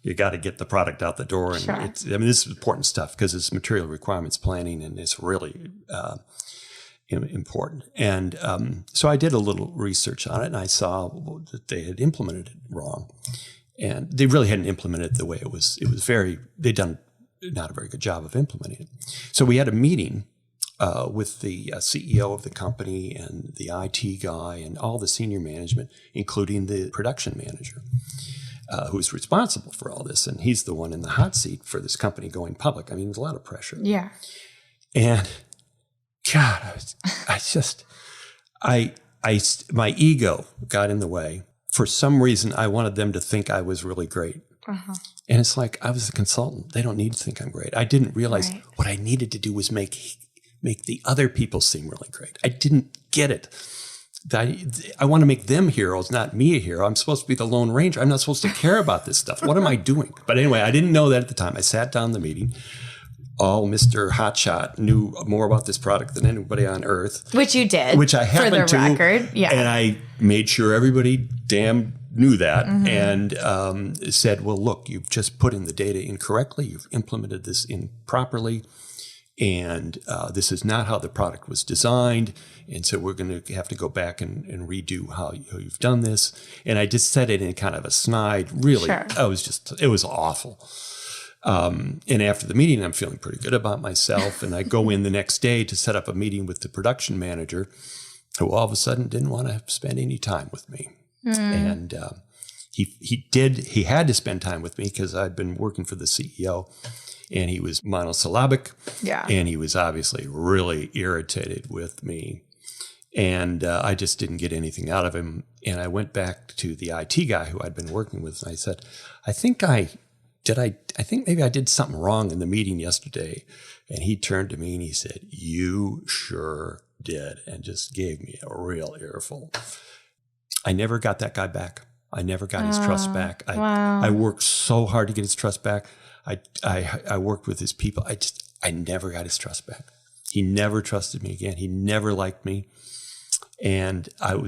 You got to get the product out the door, and this is important stuff because it's material requirements planning, and it's really important. And so I did a little research on it, and I saw that they had implemented it wrong, and they really hadn't implemented it the way it was. They'd done not a very good job of implementing it. So we had a meeting with the CEO of the company and the IT guy and all the senior management, including the production manager. Who's responsible for all this, and he's the one in the hot seat for this company going public. I mean, there's a lot of pressure. Yeah. And God, my ego got in the way. For some reason, I wanted them to think I was really great. And it's like, I was a consultant. They don't need to think I'm great. I didn't realize what I needed to do was make the other people seem really great. I didn't get it. I want to make them heroes, not me a hero. I'm supposed to be the Lone Ranger. I'm not supposed to care about this stuff. What am I doing? But anyway, I didn't know that at the time. I sat down in the meeting. Mr. Hotshot knew more about this product than anybody on earth. Which you did. Which I happened to. For the record, yeah. And I made sure everybody knew that and said, well, look, you've just put in the data incorrectly. You've implemented this improperly. And this is not how the product was designed. And so we're going to have to go back and redo how you've done this. And I just said it in kind of a snide, really. Sure. It was awful. And after the meeting, I'm feeling pretty good about myself. And I go in the next day to set up a meeting with the production manager, who all of a sudden didn't want to spend any time with me. And he had to spend time with me because I'd been working for the CEO. And he was monosyllabic. Yeah. And he was obviously really irritated with me. And I just didn't get anything out of him. And I went back to the IT guy who I'd been working with. And I said, I think maybe I did something wrong in the meeting yesterday. And he turned to me and he said, you sure did. And just gave me a real earful. I never got that guy back. I never got his trust back. Wow. I worked so hard to get his trust back. I worked with his people. I never got his trust back. He never trusted me again. He never liked me. And that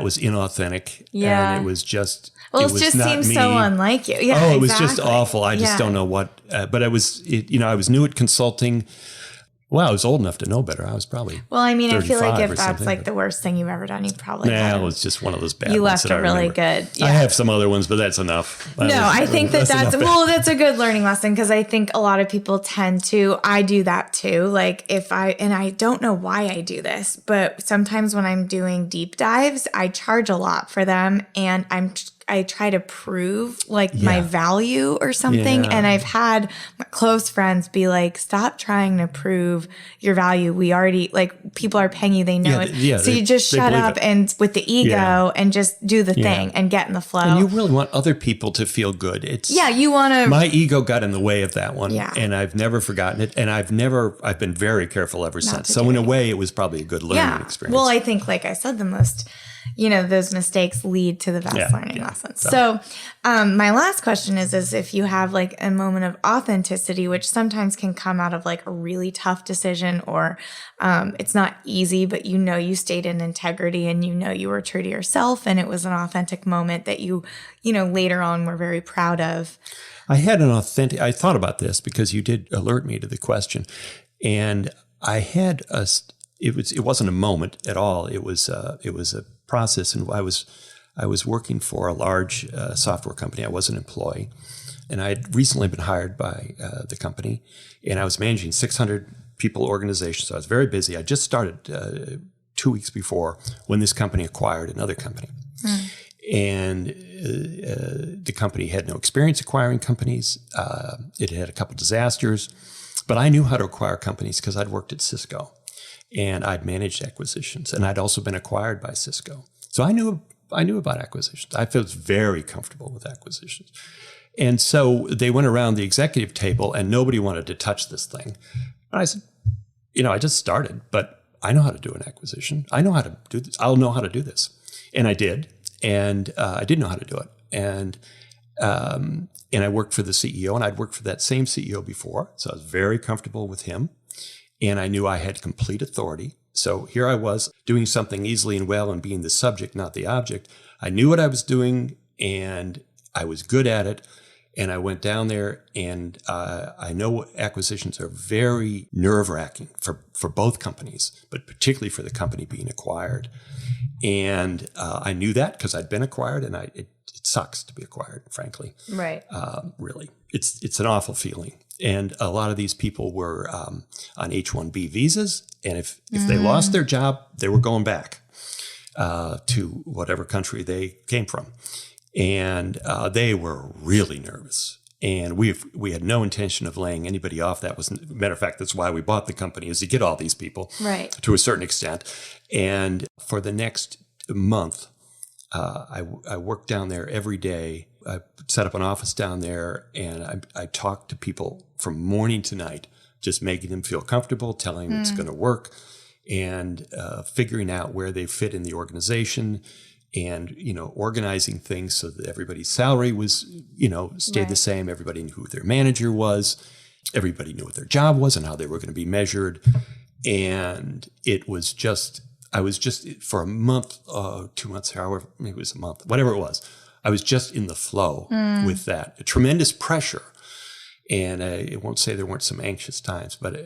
was inauthentic. Yeah. And it was just, well, it just seems so unlike you. Yeah. Oh, it was just awful. I just don't know what, but I was new at consulting. Well, I was old enough to know better. I was probably I feel like if that's like the worst thing you've ever done, you probably it was just one of those bad ones. You left a really good. Yeah. I have some other ones, but that's enough. I think that's that's a good learning lesson, because I think a lot of people tend to. I do that too. Like I don't know why I do this, but sometimes when I'm doing deep dives, I charge a lot for them, and I try to prove my value or something. Yeah. And I've had my close friends be like, stop trying to prove your value. We already, people are paying you, they know it. Yeah, so you just shut up and with the ego and just do the thing and get in the flow. And you really want other people to feel good. You want to. My ego got in the way of that one. Yeah. And I've never forgotten it. And I've been very careful ever since. So in a way, it was probably a good learning experience. Well, I think, like I said, the most, those mistakes lead to the best learning lessons. So my last question is if you have a moment of authenticity, which sometimes can come out of a really tough decision, or it's not easy, but you stayed in integrity and you were true to yourself, and it was an authentic moment that you later on were very proud of. I thought about this because you did alert me to the question, and I had it wasn't a moment at all. It was a process, and I was working for a large software company. I was an employee, and I had recently been hired by the company, and I was managing 600 people organization. So I was very busy. I just started 2 weeks before when this company acquired another company. And the company had no experience acquiring companies. It had a couple disasters, but I knew how to acquire companies because I'd worked at Cisco. And I'd managed acquisitions, and I'd also been acquired by Cisco. So I knew about acquisitions. I felt very comfortable with acquisitions. And so they went around the executive table, and nobody wanted to touch this thing. And I said, I just started, but I know how to do an acquisition. I know how to do this. I'll know how to do this. And I did. And I did know how to do it. And I worked for the CEO, and I'd worked for that same CEO before. So I was very comfortable with him. And I knew I had complete authority. So here I was doing something easily and well and being the subject, not the object. I knew what I was doing, and I was good at it. And I went down there, and I know acquisitions are very nerve-wracking for both companies, but particularly for the company being acquired. And I knew that because I'd been acquired, and it sucks to be acquired, frankly. Right. Really. It's an awful feeling. And a lot of these people were on H-1B visas. And if they lost their job, they were going back to whatever country they came from. And they were really nervous. And we had no intention of laying anybody off. Matter of fact, that's why we bought the company, is to get all these people to a certain extent. And for the next month, I worked down there every day. I set up an office down there, and I talked to people from morning to night, just making them feel comfortable, telling them it's going to work, and figuring out where they fit in the organization, and organizing things so that everybody's salary was stayed the same. Everybody knew who their manager was. Everybody knew what their job was and how they were going to be measured. And I was just for a month, 2 months, however, maybe it was a month, whatever it was. I was just in the flow with that. A tremendous pressure. And I won't say there weren't some anxious times, but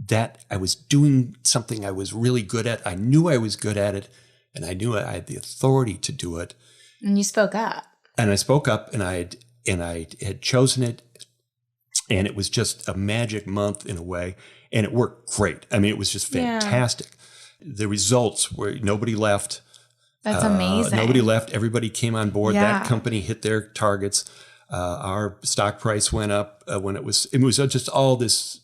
that I was doing something I was really good at. I knew I was good at it, and I knew I had the authority to do it. And you spoke up. And I spoke up, and I had chosen it, and it was just a magic month in a way, and it worked great. I mean, it was just fantastic. Yeah. The results were nobody left. That's amazing. Nobody left. Everybody came on board. Yeah. That company hit their targets. Our stock price went up when it was just all this.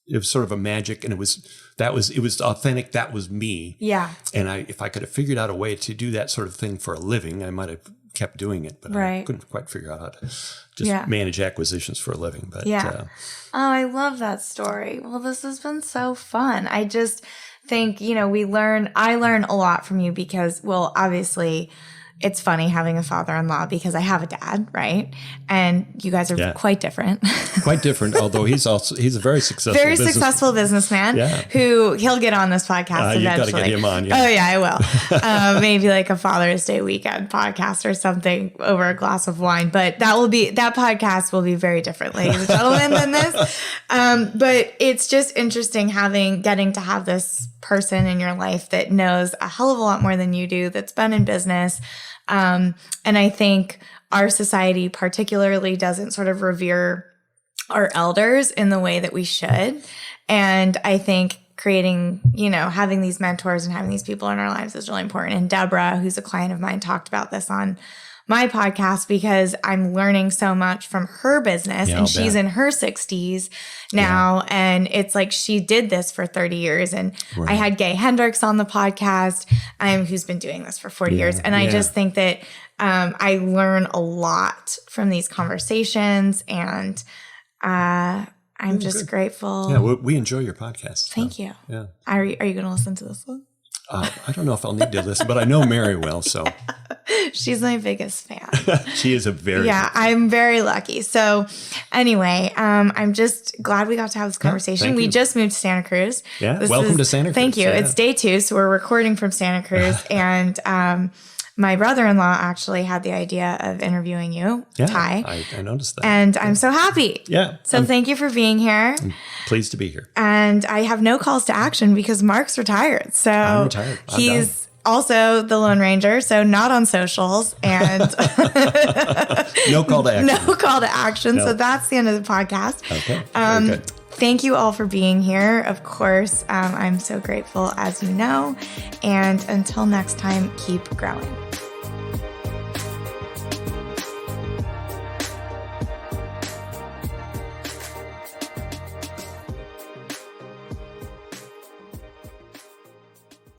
It was sort of a magic, and it was authentic. That was me. Yeah. And if I could have figured out a way to do that sort of thing for a living, I might have kept doing it, but I couldn't quite figure out how to just manage acquisitions for a living. But I love that story. Well, this has been so fun. I just think, I learn a lot from you because, well, obviously, it's funny having a father-in-law because I have a dad, right? And you guys are quite different. Quite different, although he's a very successful businessman who he'll get on this podcast eventually. You've got to get him on. Yeah. Oh yeah, I will. Maybe like a Father's Day weekend podcast or something over a glass of wine. But that podcast will be very different, ladies and gentlemen, than this. But it's just interesting getting to have this person in your life that knows a hell of a lot more than you do, that's been in business. And I think our society particularly doesn't sort of revere our elders in the way that we should. And I think creating, having these mentors and having these people in our lives is really important. And Deborah, who's a client of mine, talked about this on my podcast because I'm learning so much from her business, and she's in her 60s now. And it's like she did this for 30 years. And I had Gay Hendricks on the podcast, who's been doing this for 40 years. And I just think that I learn a lot from these conversations, and I'm just grateful. Yeah, we enjoy your podcast. Thank you. Yeah. Are you going to listen to this one? I don't know if I'll need to listen, but I know Mary will, so. She's my biggest fan. She is a very I'm very lucky. So anyway, I'm just glad we got to have this conversation. We just moved to Santa Cruz. Yeah, welcome to Santa Cruz. Thank you. Yeah. It's day 2, so we're recording from Santa Cruz. And my brother-in-law actually had the idea of interviewing you, Ty. I noticed that. And I'm so happy. Yeah. So thank you for being here. I'm pleased to be here. And I have no calls to action because Mark's retired. So I'm retired. He's also the Lone Ranger, so not on socials, and no call to action. No call to action. No. So that's the end of the podcast. Okay. Very good. Thank you all for being here. Of course, I'm so grateful, as you know. And until next time, keep growing.